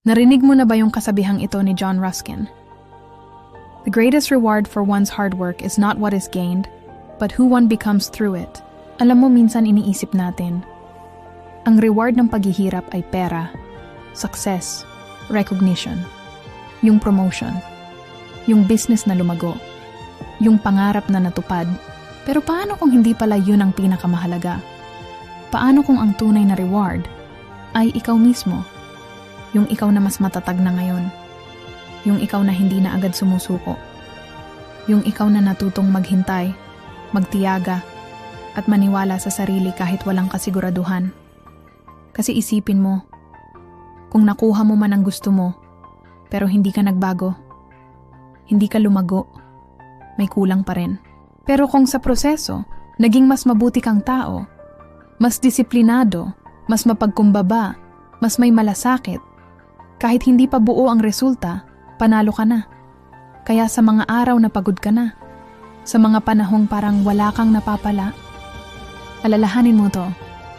Narinig mo na ba yung kasabihang ito ni John Ruskin? The greatest reward for one's hard work is not what is gained, but who one becomes through it. Alam mo, minsan iniisip natin, ang reward ng paghihirap ay pera, success, recognition, yung promotion, yung business na lumago, yung pangarap na natupad. Pero paano kung hindi pala yun ang pinakamahalaga? Paano kung ang tunay na reward ay ikaw mismo? Yung ikaw na mas matatag na ngayon. Yung ikaw na hindi na agad sumusuko. Yung ikaw na natutong maghintay, magtiyaga, at maniwala sa sarili kahit walang kasiguraduhan. Kasi isipin mo, kung nakuha mo man ang gusto mo, pero hindi ka nagbago, hindi ka lumago, may kulang pa rin. Pero kung sa proseso, naging mas mabuti kang tao, mas disiplinado, mas mapagkumbaba, mas may malasakit, kahit hindi pa buo ang resulta, panalo ka na. Kaya sa mga araw na pagod ka na, sa mga panahong parang wala kang napapala, alalahanin mo to,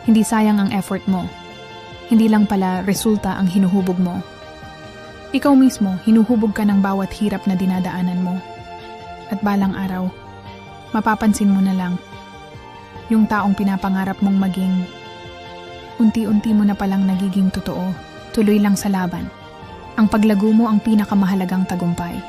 hindi sayang ang effort mo. Hindi lang pala resulta ang hinuhubog mo. Ikaw mismo, hinuhubog ka ng bawat hirap na dinadaanan mo. At balang araw, mapapansin mo na lang, yung taong pinapangarap mong maging, unti-unti mo na palang nagiging totoo, tuloy lang sa laban. Ang paglago mo ang pinakamahalagang tagumpay.